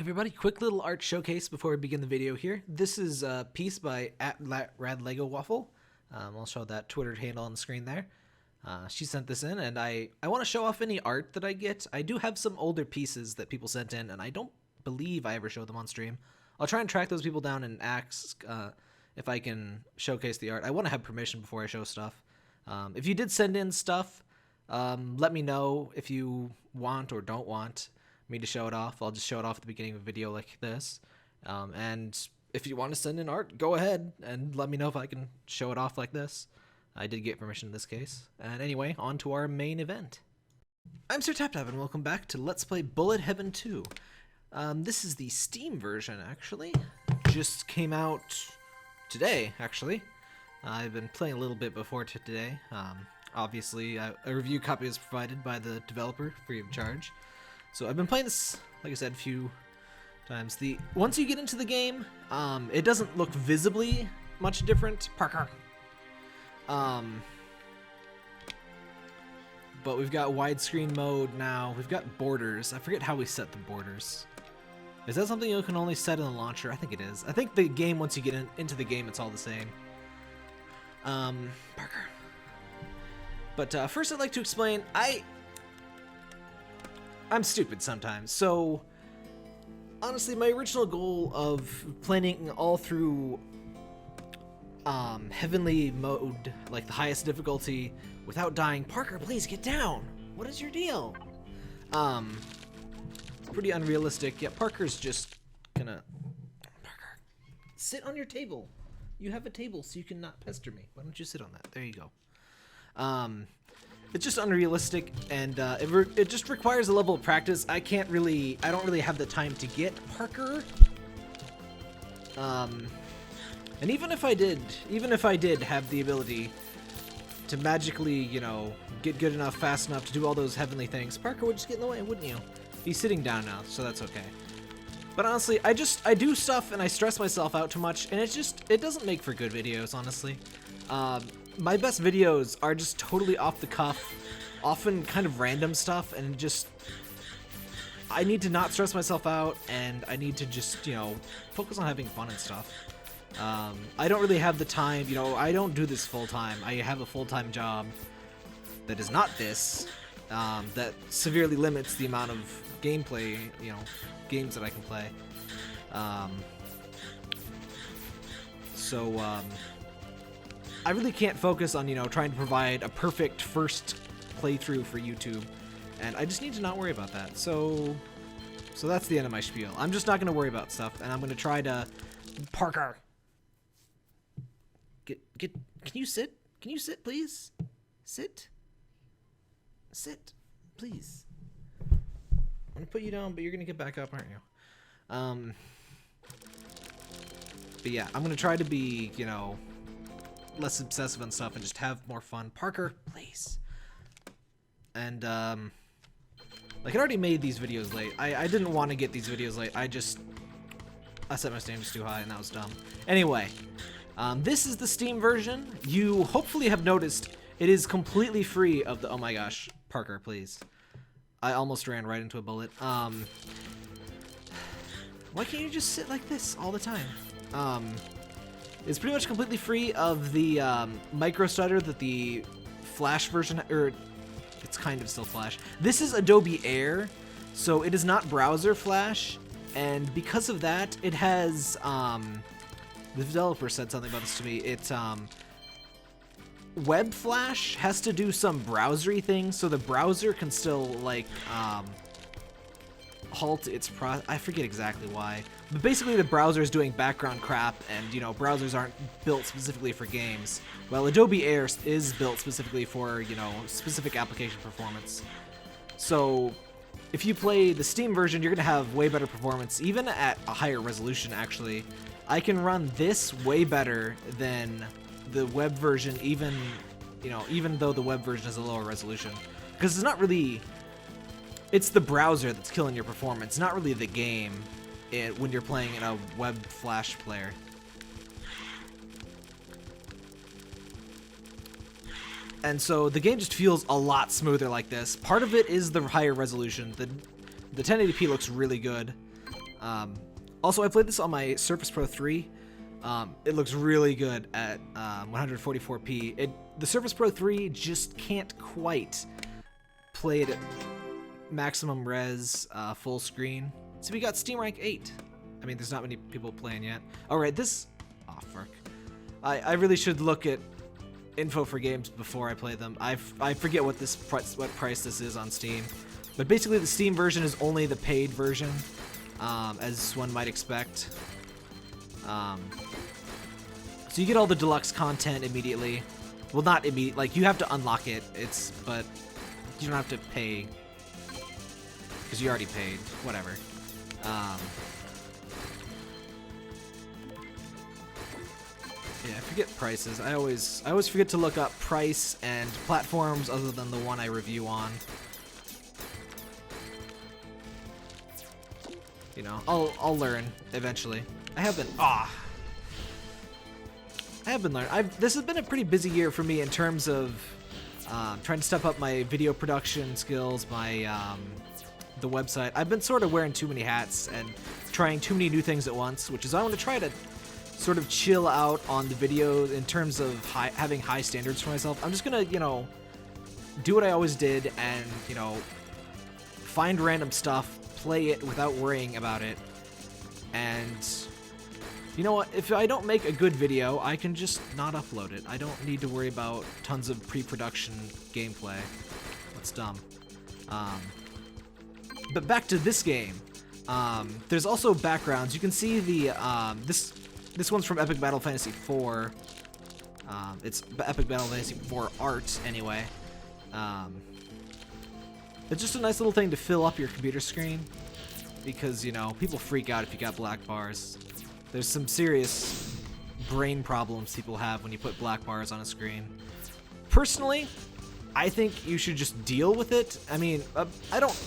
Everybody, quick little art showcase before we begin the video here. This is a piece by @RadLegoWaffle. I'll show that Twitter handle on the screen there. She sent this in, and I want to show off any art that I get. I do have some older pieces that people sent in, and I don't believe I ever showed them on stream. I'll try and track those people down and ask if I can showcase the art. I want to have permission before I show stuff. If you did send in stuff, let me know if you want or don't want me to show it off. I'll just show it off at the beginning of a video like this. And if you want to send in art, go ahead and let me know if I can show it off like this. I did get permission in this case. And anyway, on to our main event. I'm Sir TapTap and welcome back to Let's Play Bullet Heaven 2. This is the Steam version, actually. Just came out today, actually. I've been playing a little bit before today. Obviously, a review copy is provided by the developer, free of charge. So I've been playing this, like I said, a few times. Once you get into the game, it doesn't look visibly much different. Parker. But we've got widescreen mode now. We've got borders. I forget how we set the borders. Is that something you can only set in the launcher? I think it is. I think the game, once you get into the game, it's all the same. Parker. But first I'd like to explain, I'm stupid sometimes, so honestly my original goal of playing all through heavenly mode, like the highest difficulty, without dying. Parker, please get down! What is your deal? It's pretty unrealistic. Yeah, Parker's just gonna... Parker, sit on your table. You have a table so you can not pester me. Why don't you sit on that? There you go. It's just unrealistic, and it just requires a level of practice. I don't really have the time to get Parker. And even if I did have the ability to magically, you know, get good enough, fast enough to do all those heavenly things, Parker would just get in the way, wouldn't you? He's sitting down now, so that's okay. But honestly, I do stuff and I stress myself out too much, and it doesn't make for good videos, honestly. My best videos are just totally off the cuff, often kind of random stuff, and just I need to not stress myself out, and I need to just, you know, focus on having fun and stuff. I don't really have the time, you know, I don't do this full-time. I have a full-time job that is not this, that severely limits the amount of gameplay, you know, games that I can play. I really can't focus on, you know, trying to provide a perfect first playthrough for YouTube, and I just need to not worry about that. So that's the end of my spiel. I'm just not going to worry about stuff, and I'm going to try to... Parker! Can you sit? Can you sit, please? Sit? Sit, please. I'm going to put you down, but you're going to get back up, aren't you? But yeah, I'm going to try to be, you know, less obsessive and stuff and just have more fun. Parker, please. And like, I already made these videos late. I didn't want to get these videos late. I set my standards too high, and that was dumb. Anyway, this is the Steam version. You hopefully have noticed it is completely free of the... Oh my gosh, Parker, please. I almost ran right into a bullet. Why can't you just sit like this all the time? It's pretty much completely free of the micro stutter that the Flash version, or it's kind of still Flash. This is Adobe Air, so it is not browser Flash, and because of that, it has, the developer said something about this to me, it's, Web Flash has to do some browsery things, so the browser can still, like, halt its I forget exactly why, but basically the browser is doing background crap, and, you know, browsers aren't built specifically for games. Well, Adobe Air is built specifically for, you know, specific application performance. So if you play the Steam version, you're gonna have way better performance, even at a higher resolution. Actually, I can run this way better than the web version, even, you know, even though the web version is a lower resolution, because it's not really... It's the browser that's killing your performance, not really the game when you're playing in a web Flash player. And so the game just feels a lot smoother like this. Part of it is the higher resolution. The 1080p looks really good. Also, I played this on my Surface Pro 3. It looks really good at 144p. The Surface Pro 3 just can't quite play it at maximum res, full screen. So we got Steam Rank 8. I mean, there's not many people playing yet. Alright, this... Oh, fuck. I really should look at info for games before I play them. I forget what price this is on Steam. But basically, the Steam version is only the paid version, as one might expect. So you get all the deluxe content immediately. Well, not immediately. Like, you have to unlock it. But you don't have to pay because you already paid. Whatever. Yeah, I forget prices. I always forget to look up price and platforms other than the one I review on. You know, I'll learn eventually. I have been learning. This has been a pretty busy year for me in terms of trying to step up my video production skills, the website. I've been sort of wearing too many hats and trying too many new things at once, which is I want to try to sort of chill out on the videos in terms of having high standards for myself. I'm just gonna, you know, do what I always did and, you know, find random stuff, play it without worrying about it, and you know what, if I don't make a good video, I can just not upload it. I don't need to worry about tons of pre-production gameplay. That's dumb. But back to this game. There's also backgrounds. You can see the this one's from Epic Battle Fantasy IV. It's Epic Battle Fantasy IV art anyway. It's just a nice little thing to fill up your computer screen because, you know, people freak out if you got black bars. There's some serious brain problems people have when you put black bars on a screen. Personally, I think you should just deal with it. I mean, I don't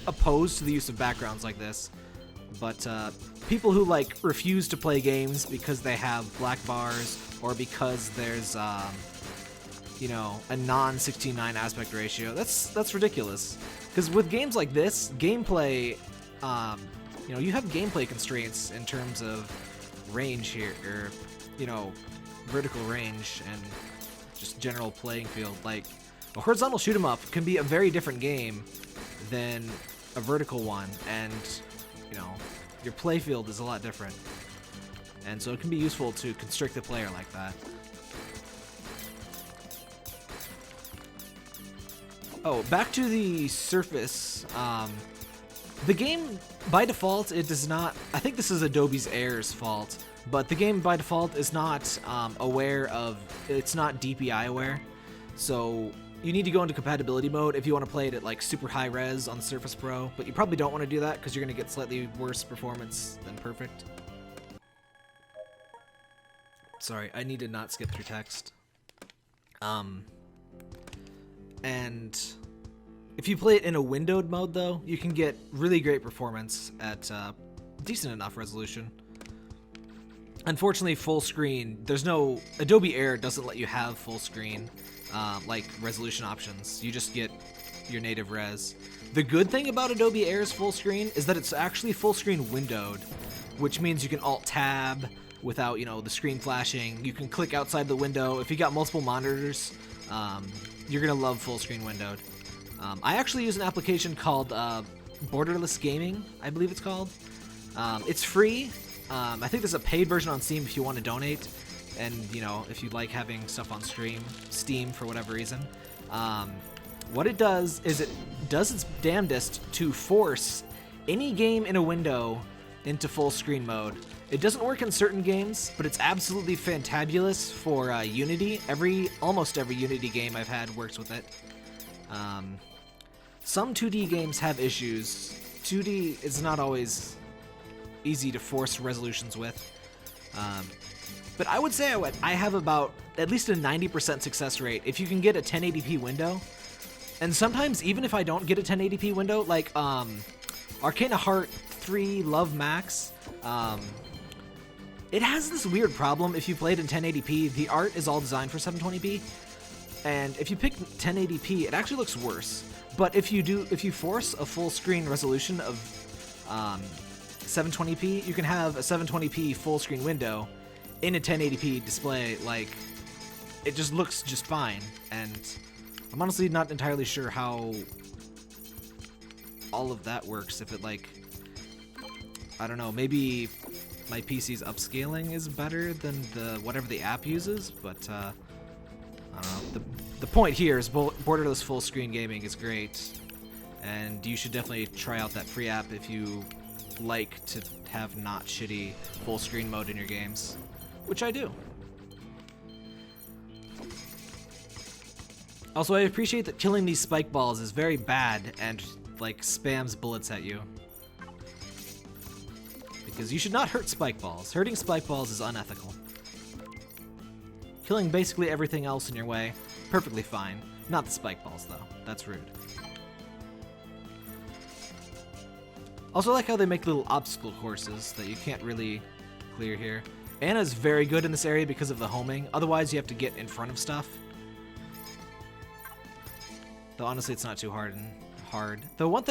oppose to the use of backgrounds like this, but people who like refuse to play games because they have black bars or because there's you know, a non-16:9 aspect ratio, that's ridiculous. Because with games like this, gameplay, you know, you have gameplay constraints in terms of range here, or, you know, vertical range and just general playing field. Like, a horizontal shoot 'em up can be a very different game than a vertical one, and, you know, your play field is a lot different. And so it can be useful to constrict the player like that. Oh, back to the Surface. The game, by default, it does not... I think this is Adobe's Air's fault, but the game, by default, is not aware of... It's not DPI aware, so you need to go into compatibility mode if you want to play it at, like, super high res on the Surface Pro, but you probably don't want to do that because you're going to get slightly worse performance than perfect. Sorry, I need to not skip through text. And if you play it in a windowed mode, though, you can get really great performance at decent enough resolution. Unfortunately, full screen, there's no... Adobe Air doesn't let you have full screen, like resolution options. You just get your native res. The good thing about Adobe Air's full screen is that it's actually full screen windowed, which means you can Alt-Tab without, you know, the screen flashing. You can click outside the window. If you got multiple monitors, you're gonna love full screen windowed. I actually use an application called Borderless Gaming, I believe it's called. It's free. I think there's a paid version on Steam if you want to donate, and, you know, if you like having stuff on Steam for whatever reason. What it does is it does its damnedest to force any game in a window into full screen mode. It doesn't work in certain games, but it's absolutely fantabulous for Unity. Almost every Unity game I've had works with it. Some 2D games have issues. 2D is not always easy to force resolutions with. But I would say I have about at least a 90% success rate if you can get a 1080p window. And sometimes, even if I don't get a 1080p window, like Arcana Heart 3 Love Max, it has this weird problem if you play it in 1080p. The art is all designed for 720p, and if you pick 1080p, it actually looks worse. But if you force a full screen resolution of 720p, you can have a 720p full screen window in a 1080p display. Like, it just looks just fine. And I'm honestly not entirely sure how all of that works. If it, like, I don't know, maybe my PC's upscaling is better than the whatever the app uses, but I don't know. The point here is Borderless full screen gaming is great, and you should definitely try out that free app if you like to have not shitty full screen mode in your games, which I do. Also, I appreciate that killing these spike balls is very bad and like spams bullets at you, because you should not hurt spike balls. Hurting spike balls is unethical. Killing basically everything else in your way, perfectly fine. Not the spike balls, though. That's rude. Also, I like how they make little obstacle courses that you can't really clear here. Anna's very good in this area because of the homing. Otherwise, you have to get in front of stuff. Though, honestly, it's not too hard. Though,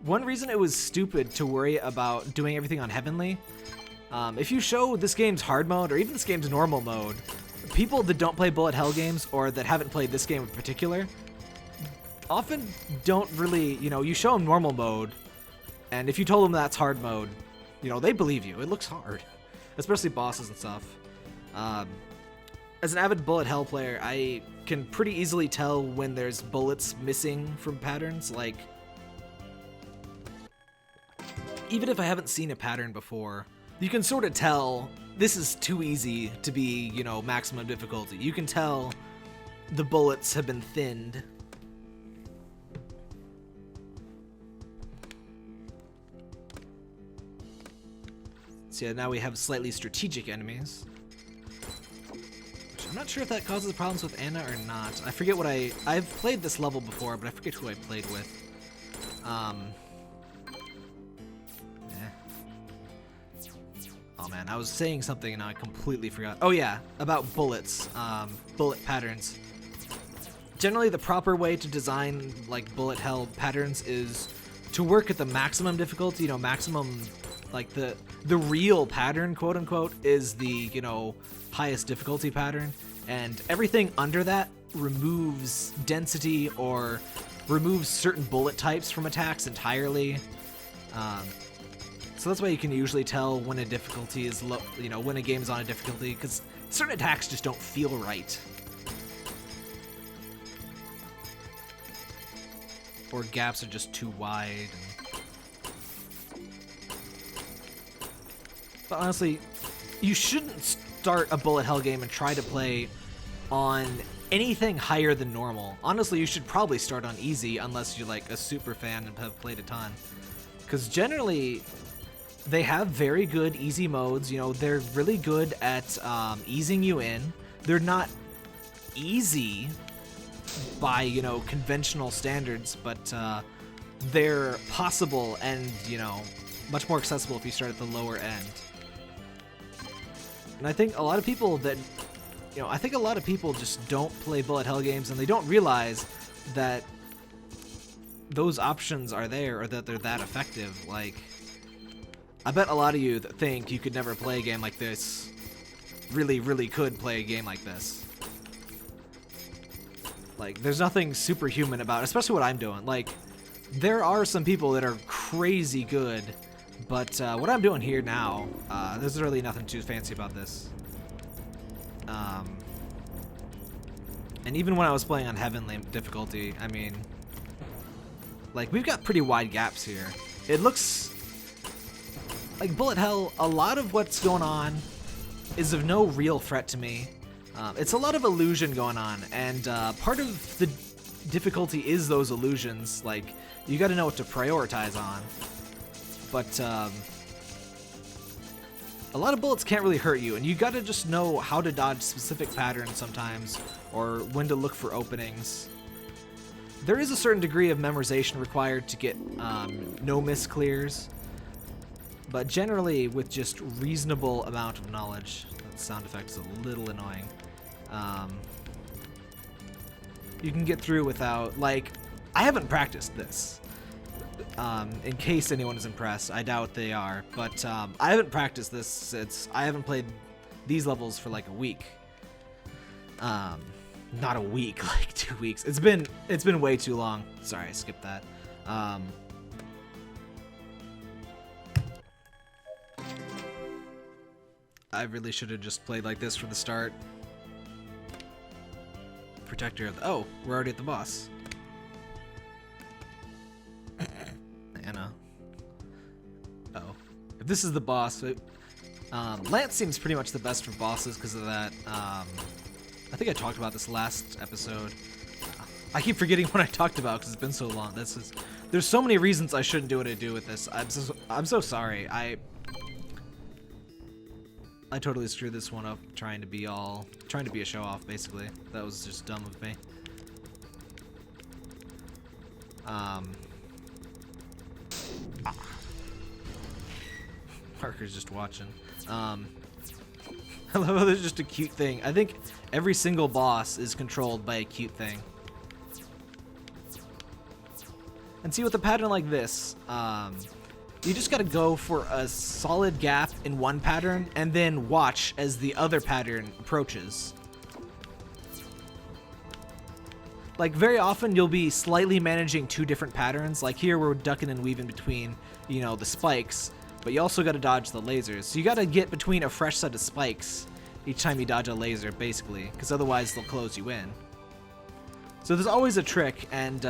one reason it was stupid to worry about doing everything on Heavenly, if you show this game's hard mode, or even this game's normal mode, people that don't play bullet hell games, or that haven't played this game in particular, often don't really, you show them normal mode, and if you told them that's hard mode, they believe you. It looks hard, especially bosses and stuff. As an avid bullet hell player, I can pretty easily tell when there's bullets missing from patterns. Like, even if I haven't seen a pattern before, you can sort of tell this is too easy to be, maximum difficulty. You can tell the bullets have been thinned. So yeah, now we have slightly strategic enemies. Which I'm not sure if that causes problems with Anna or not. I forget what I've played this level before, but I forget who I played with. Oh man, I was saying something and I completely forgot. Oh yeah, about bullets, bullet patterns. Generally, the proper way to design like bullet hell patterns is to work at the maximum difficulty. Maximum, like the real pattern, quote unquote, is the highest difficulty pattern, and everything under that removes density or removes certain bullet types from attacks entirely. So that's why you can usually tell when a difficulty is low, when a game's on a difficulty, because certain attacks just don't feel right. Or gaps are just too wide. But honestly, you shouldn't start a bullet hell game and try to play on anything higher than normal. Honestly, you should probably start on easy unless you're like a super fan and have played a ton. Because generally, they have very good easy modes. They're really good at easing you in. They're not easy by, conventional standards, but they're possible and, much more accessible if you start at the lower end. And I think a lot of people just don't play bullet hell games, and they don't realize that those options are there, or that they're that effective. Like, I bet a lot of you that think you could never play a game like this really, really could play a game like this. Like, there's nothing superhuman about it, especially what I'm doing. Like, there are some people that are crazy good, but what I'm doing here now, there's really nothing too fancy about this. And even when I was playing on Heavenly difficulty, I mean, like, we've got pretty wide gaps here. It looks like bullet hell, a lot of what's going on is of no real threat to me. It's a lot of illusion going on, and part of the difficulty is those illusions. Like, you gotta know what to prioritize on. But a lot of bullets can't really hurt you, and you gotta just know how to dodge specific patterns sometimes, or when to look for openings. There is a certain degree of memorization required to get no-miss clears, but generally with just reasonable amount of knowledge. That sound effect is a little annoying. You can get through without, like, I haven't practiced this. In case anyone is impressed. I doubt they are, but I haven't practiced this since I haven't played these levels for like a week. Not a week, like 2 weeks. It's been way too long. Sorry, I skipped that. I really should have just played like this from the start. Protector of the, oh, we're already at the boss. Anna. Oh. If this is the boss, Lance seems pretty much the best for bosses because of that. I think I talked about this last episode. I keep forgetting what I talked about because it's been so long. There's so many reasons I shouldn't do what I do with this. I'm so sorry. I totally screwed this one up trying to be a show off, basically. That was just dumb of me. Parker's just watching. I love how there's just a cute thing. I think every single boss is controlled by a cute thing. And see, with a pattern like this, you just gotta go for a solid gap in one pattern and then watch as the other pattern approaches. Like, very often you'll be slightly managing two different patterns. Like here we're ducking and weaving between, you know, the spikes, but you also gotta dodge the lasers. So you gotta get between a fresh set of spikes each time you dodge a laser, basically, because otherwise they'll close you in. So there's always a trick, and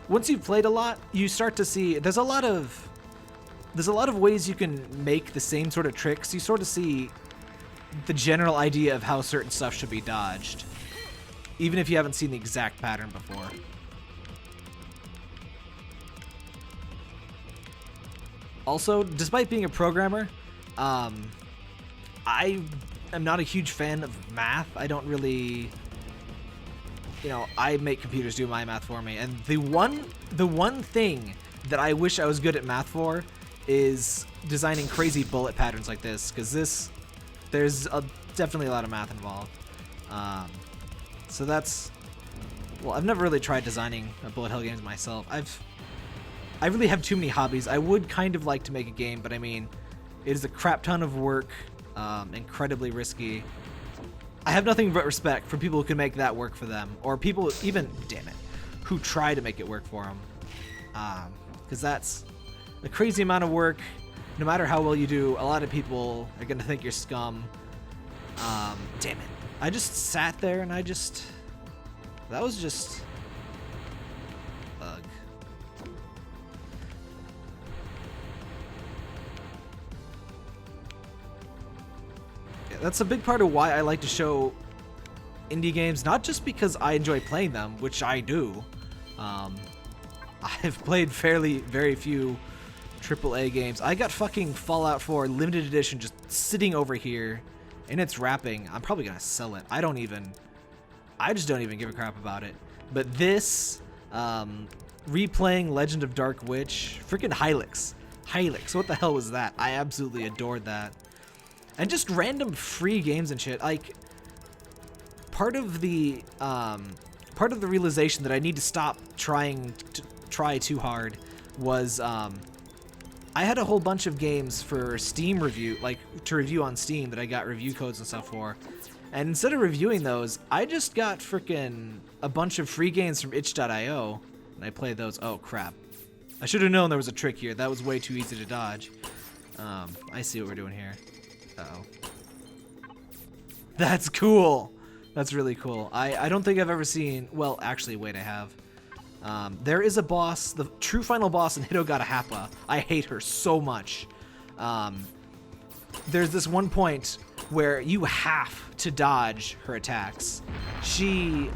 once you've played a lot, you start to see there's a lot of ways you can make the same sort of tricks. You sort of see the general idea of how certain stuff should be dodged, even if you haven't seen the exact pattern before. Also, despite being a programmer, I am not a huge fan of math. I don't really, you know, I make computers do my math for me. And the one thing that I wish I was good at math for is designing crazy bullet patterns like this, because there's definitely a lot of math involved. So that's, well, I've never really tried designing bullet hell games myself. I really have too many hobbies. I would kind of like to make a game, but I mean, it is a crap ton of work, incredibly risky. I have nothing but respect for people who can make that work for them, or people even, damn it, who try to make it work for them. Because that's a crazy amount of work. No matter how well you do, a lot of people are gonna think you're scum. Damn it. I just sat there and that was just, ugh. Yeah, that's a big part of why I like to show indie games, not just because I enjoy playing them, which I do. I've played very few AAA games. I got fucking Fallout 4 limited edition just sitting over here, and it's wrapping. I'm probably gonna sell it. I just don't even give a crap about it. But this, replaying Legend of Dark Witch, freaking Hylix, what the hell was that? I absolutely adored that. And just random free games and shit. Like, part of the realization that I need to stop trying to try too hard was, I had a whole bunch of games for Steam review, like to review on Steam, that I got review codes and stuff for. And instead of reviewing those, I just got freaking a bunch of free games from itch.io, and I played those. Oh crap. I should have known there was a trick here. That was way too easy to dodge. I see what we're doing here. Uh-oh. That's cool. That's really cool. I don't think I've ever seen, well, actually, wait, I have. There is a boss, the true final boss in Hitogata. I hate her so much. There's this one point where you have to dodge her attacks. You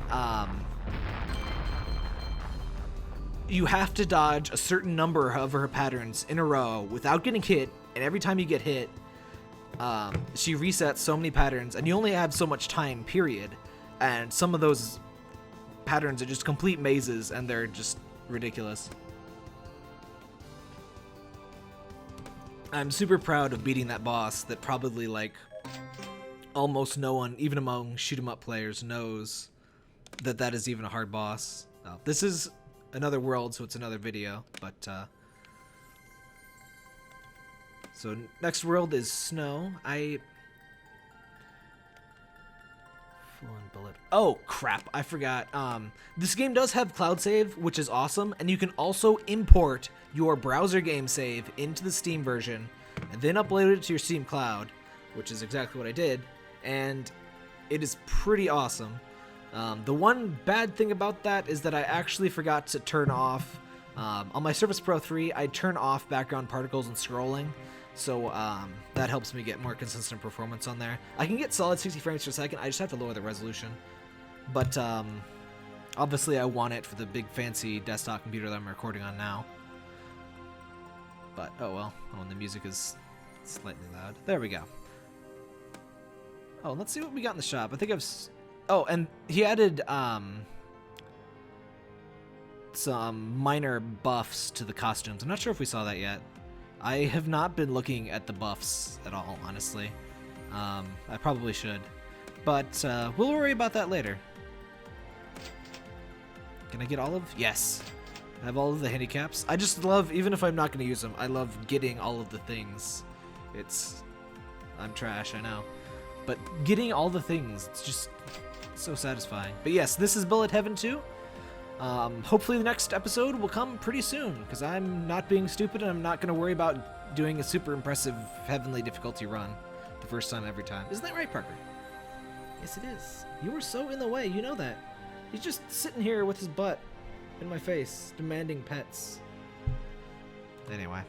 have to dodge a certain number of her patterns in a row without getting hit, and every time you get hit, she resets so many patterns, and you only have so much time, period. And some of those patterns are just complete mazes, and they're just ridiculous. I'm super proud of beating that boss that probably, like, almost no one, even among shoot-'em-up players, knows that that is even a hard boss. This is another world, so it's another video, but So next world is snow. Bullet. Oh crap, I forgot. This game does have cloud save, which is awesome, and you can also import your browser game save into the Steam version and then upload it to your Steam cloud, which is exactly what I did, and it is pretty awesome. The one bad thing about that is that I actually forgot to turn off on my Surface Pro 3, I turn off background particles and scrolling, so that helps me get more consistent performance on there. I can get solid 60 frames per second, I just have to lower the resolution. But obviously I want it for the big fancy desktop computer that I'm recording on now. But oh well, and the music is slightly loud. There we go. Oh, let's see what we got in the shop. I think oh, and he added some minor buffs to the costumes. I'm not sure if we saw that yet. I have not been looking at the buffs at all, honestly. I probably should. But we'll worry about that later. Can I get all of? Yes. I have all of the handicaps. I just love, even if I'm not going to use them, I love getting all of the things. I'm trash, I know. But getting all the things, it's just so satisfying. But yes, this is Bullet Heaven 2. Hopefully the next episode will come pretty soon, because I'm not being stupid and I'm not going to worry about doing a super impressive heavenly difficulty run the first time every time. Isn't that right, Parker? Yes, it is. You were so in the way, you know that. He's just sitting here with his butt in my face, demanding pets. Anyway.